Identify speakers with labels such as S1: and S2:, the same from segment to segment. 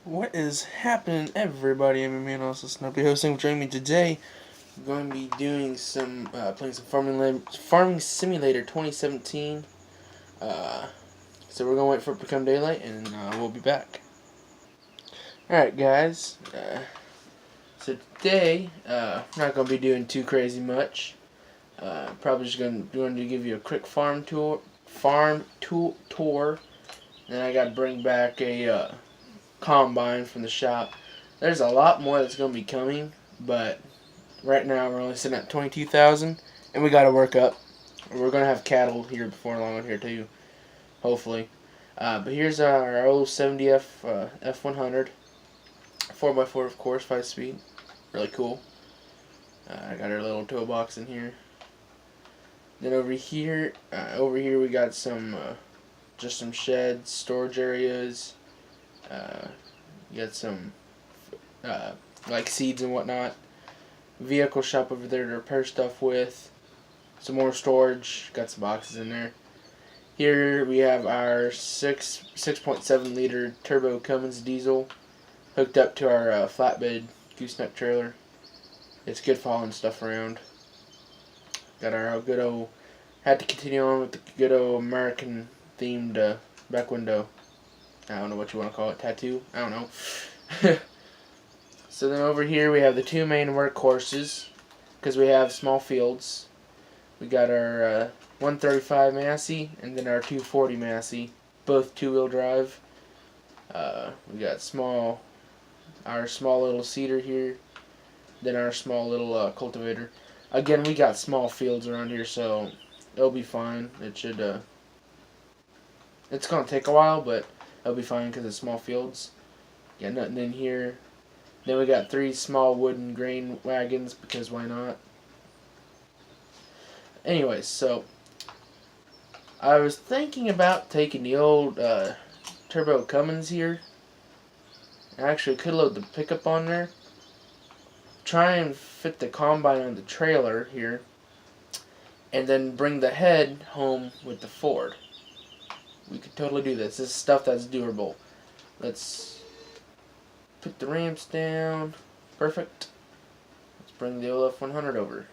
S1: What is happening, everybody? I'm your man, also Snuppy hosting. Joining me today, we're going to be doing some playing some Farming Simulator 2017. So we're gonna wait for it to become daylight, and we'll be back. All right, guys. So today, we're not gonna be doing too crazy much. Probably just going to give you a quick farm tour. Then I got to bring back a combine from the shop. There's a lot more that's going to be coming, but right now we're only sitting at 22,000, and we got to work up. We're going to have cattle here before long on here too, hopefully. But here's our old 70F F100, 4x4 of course, 5 speed, really cool. I got our little toolbox in here. Then over here we got some just some sheds, storage areas. You got some like seeds and whatnot. Vehicle shop over there to repair stuff with. Some more storage. Got some boxes in there. Here we have our 6.7 liter turbo Cummins diesel hooked up to our flatbed gooseneck trailer. It's good for hauling stuff around. Got our good old. Had to continue on with the good old American themed back window. I don't know what you want to call it. Tattoo? I don't know. So then over here we have the two main workhorses, because we have small fields. We got our 135 Massey and then our 240 Massey, both two-wheel drive. We got our small little seeder here, then our small little cultivator. Again, we got small fields around here, so it'll be fine. It should. It's gonna take a while, but it'll be fine because it's small fields. Got nothing in here. Then we got 3 small wooden grain wagons, because why not? Anyways, so I was thinking about taking the old turbo Cummins here. I actually could load the pickup on there. Try and fit the combine on the trailer here. And then bring the head home with the Ford. We could totally do this. This is stuff that's doable. Let's put the ramps down. Perfect. Let's bring the old F100 over.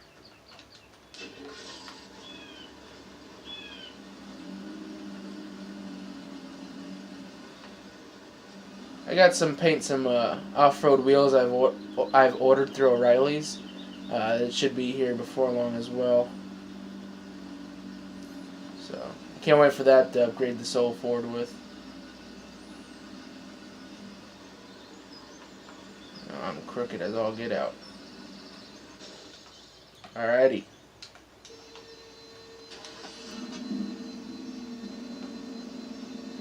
S1: I got some off-road wheels I've ordered through O'Reilly's. It should be here before long as well. So I can't wait for that to upgrade the Soul Ford with. I'm crooked as all get out. Alrighty.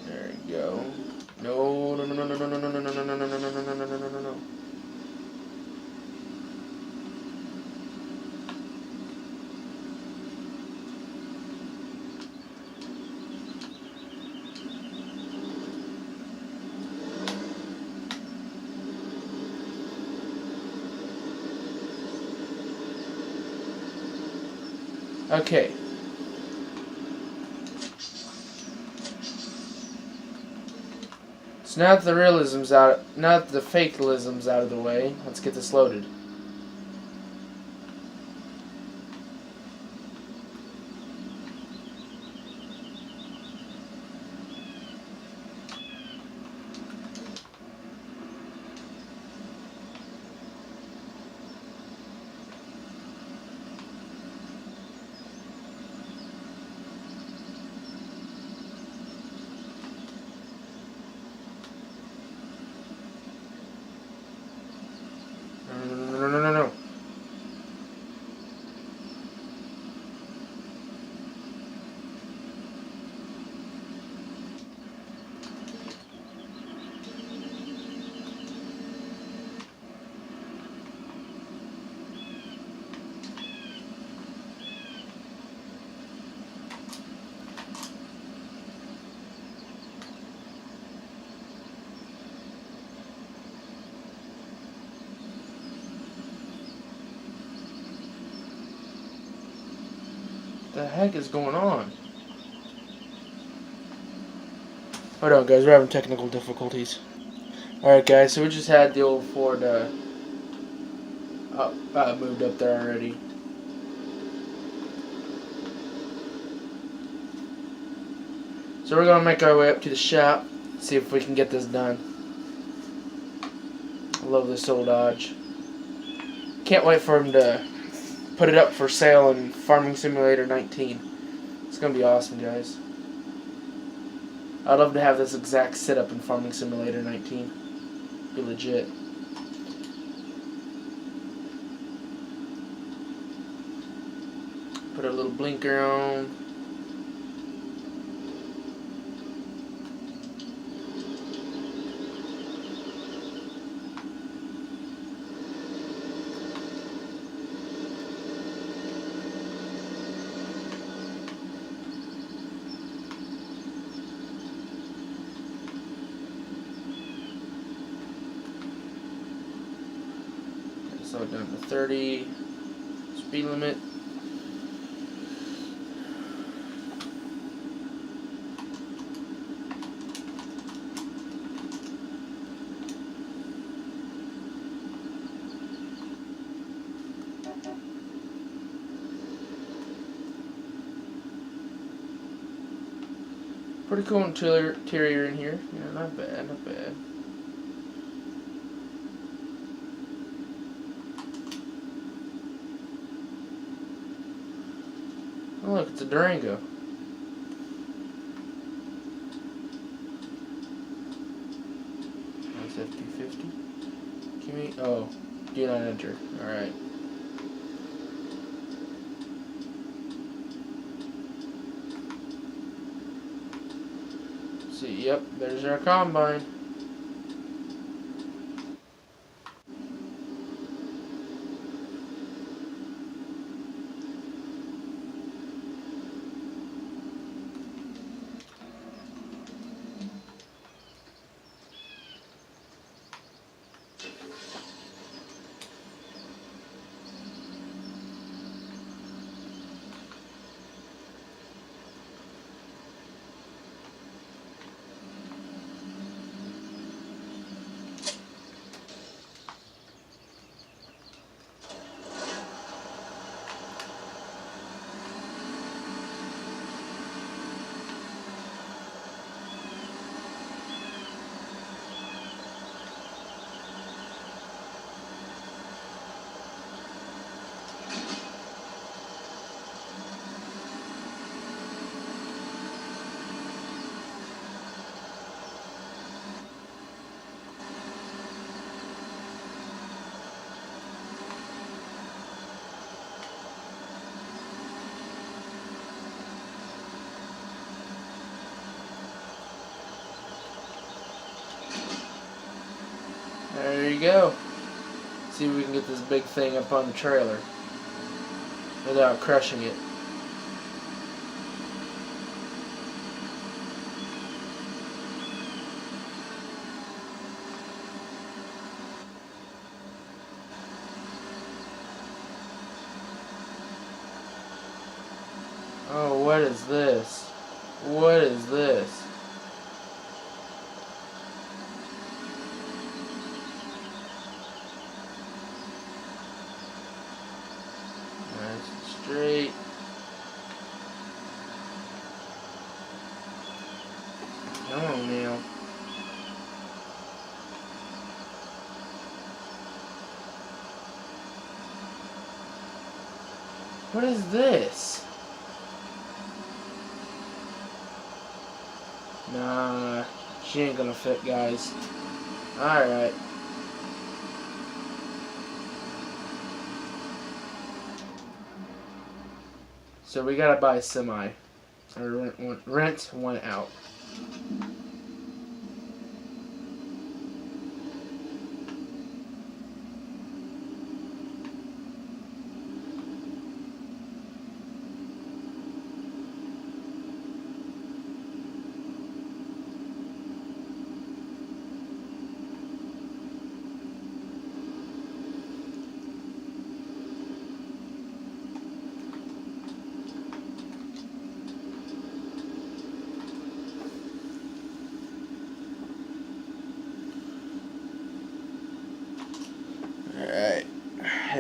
S1: There you go. No. Okay. So now that the fakeism's out of the way, let's get this loaded. No. What the heck is going on? Hold on, guys. We're having technical difficulties. Alright guys, so we just had the old Ford moved up there already. So we're going to make our way up to the shop, see if we can get this done. I love this old Dodge. Can't wait for him to put it up for sale in Farming Simulator 19. It's going to be awesome, guys. I'd love to have this exact setup in Farming Simulator 19. Be legit. Put a little blinker on. Slow it down to 30. Speed limit. Pretty cool interior in here. Yeah, not bad, not bad. Oh look, it's a Durango. That's F250. Give me, oh, do not enter. Alright. See, yep, there's our combine. There you go. See if we can get this big thing up on the trailer without crushing it. Oh, what is this? What is this? Straight. Come on now. What is this? Nah, she ain't gonna fit, guys. Alright. So we gotta buy a semi. Or rent one out.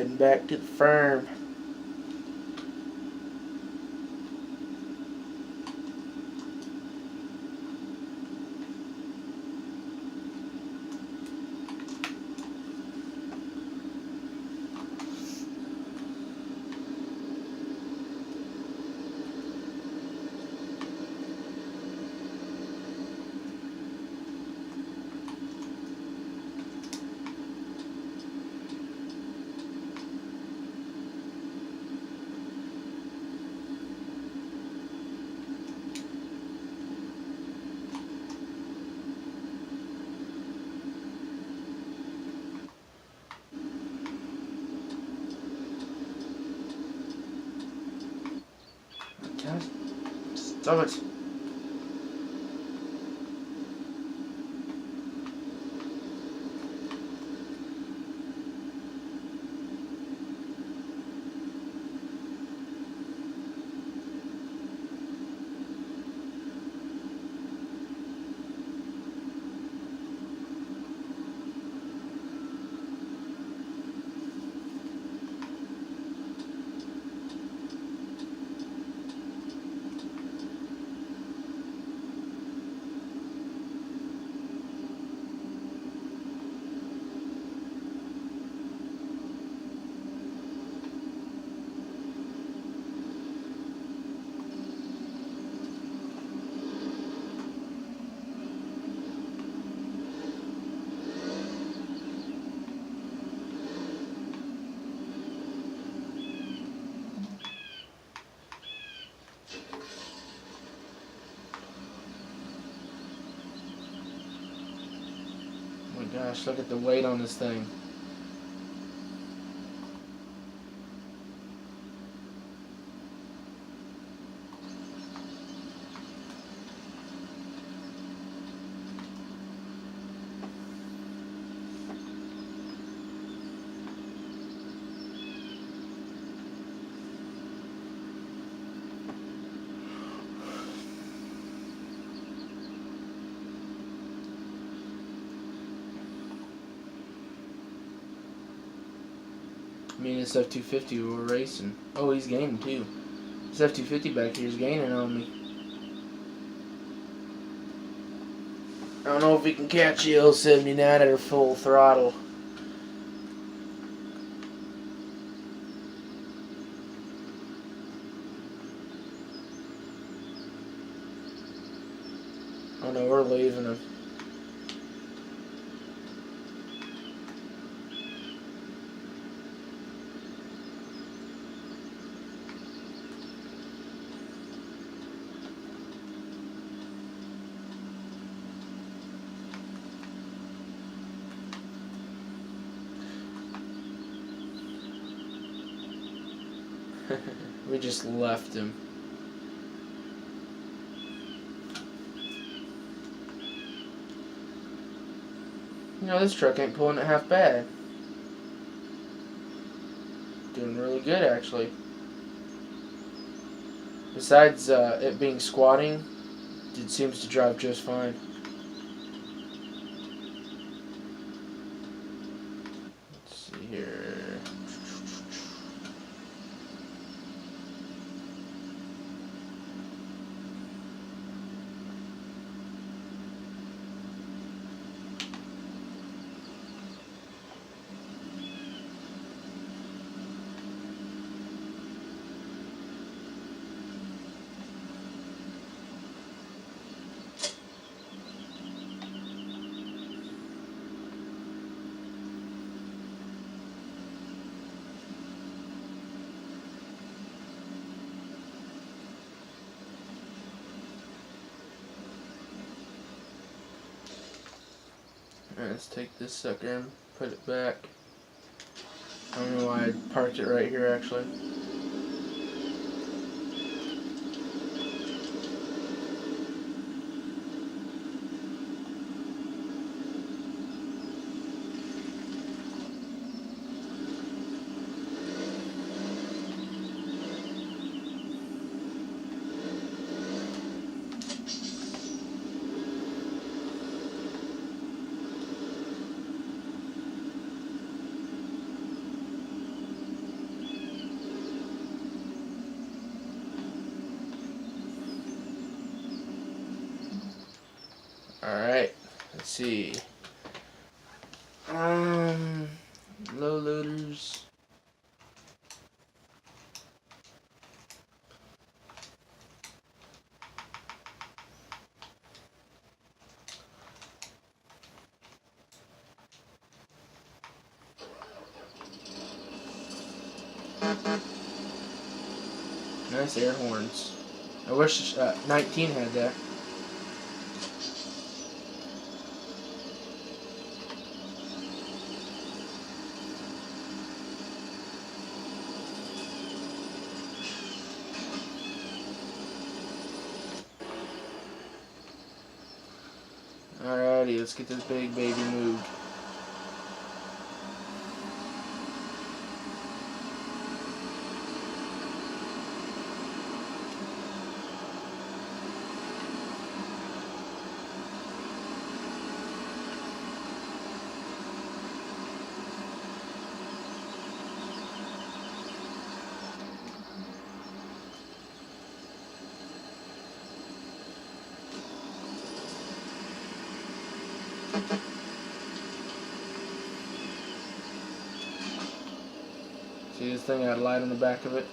S1: heading back to the farm. Stop it. Oh my gosh, look at the weight on this thing. Me and this F250 were racing. Oh, he's gaining too. This F250 back here is gaining on me. I don't know if we can catch the L79 at her full throttle. Oh no, we're leaving him. We just left him. You know, this truck ain't pulling it half bad. Doing really good, actually. Besides it being squatting, it seems to drive just fine. Let's see here. Alright, let's take this sucker and put it back. I don't know why I parked it right here actually. see. Low loaders. Nice air horns. I wish 19 had that. Alrighty, let's get this big baby moved. See this thing got a light on the back of it?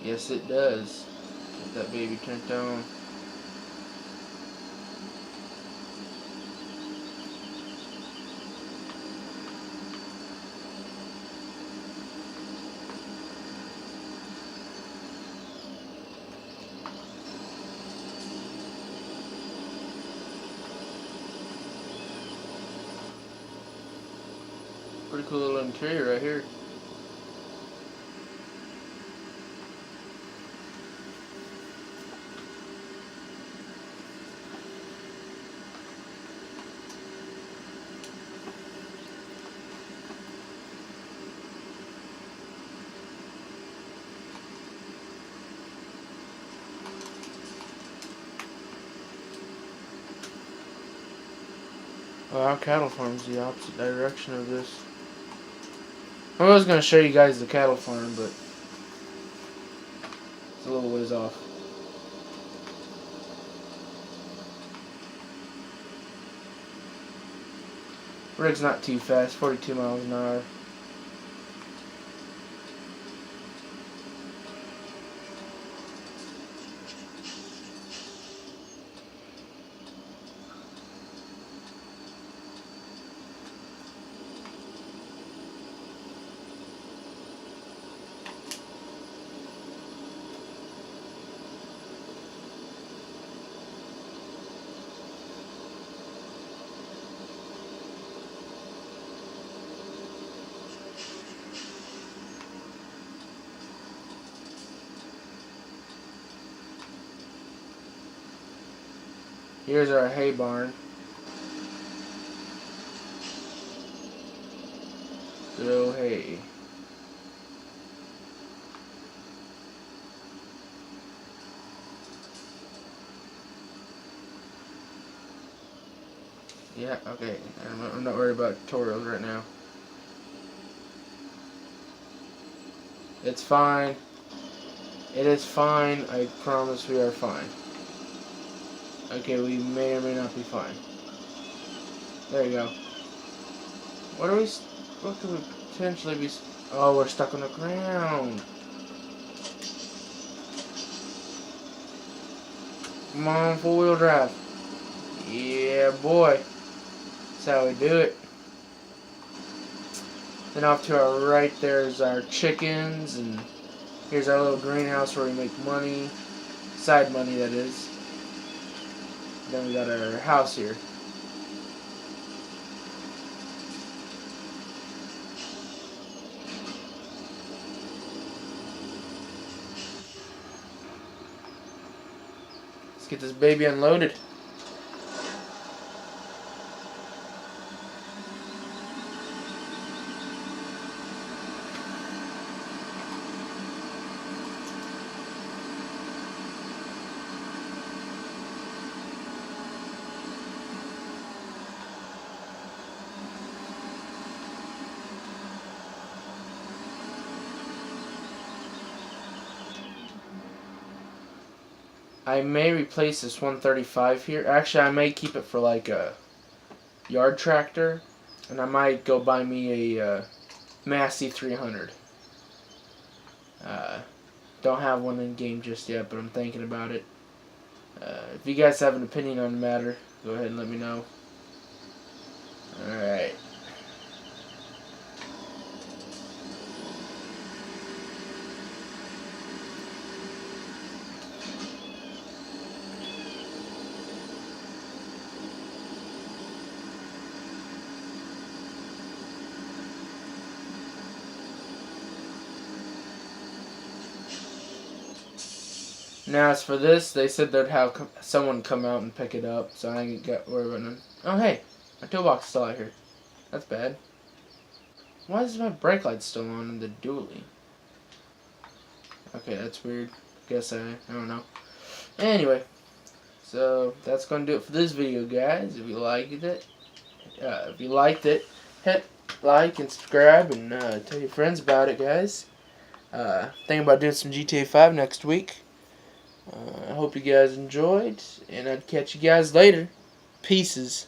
S1: Yes, it does. Get that baby turned on. Pretty cool little interior right here. Well, our cattle farm's the opposite direction of this. I was going to show you guys the cattle farm, but it's a little ways off. Rig's not too fast, 42 miles an hour. Here's our hay barn. Good old hay. Yeah, okay. I'm not worried about tutorials right now. It's fine. It is fine. I promise we are fine. Okay, we may or may not be fine. There you go. What could we potentially be? Oh, we're stuck on the ground. Come on, four-wheel drive. Yeah, boy. That's how we do it. Then off to our right, there's our chickens, and here's our little greenhouse where we make money. Side money, that is. Then we got our house here. Let's get this baby unloaded. I may replace this 135 here. Actually, I may keep it for like a yard tractor, and I might go buy me a Massey 300. Don't have one in game just yet, but I'm thinking about it. If you guys have an opinion on the matter, go ahead and let me know. Alright. Now as for this, they said they'd have someone come out and pick it up, so I ain't got worried about none. Oh hey, my toolbox is still out here. That's bad. Why is my brake light still on in the dually? Okay, that's weird. Guess I don't know. Anyway, so that's gonna do it for this video, guys. If you liked it, hit like and subscribe and tell your friends about it, guys. Thinking about doing some GTA 5 next week. I hope you guys enjoyed, and I'd catch you guys later. Pieces.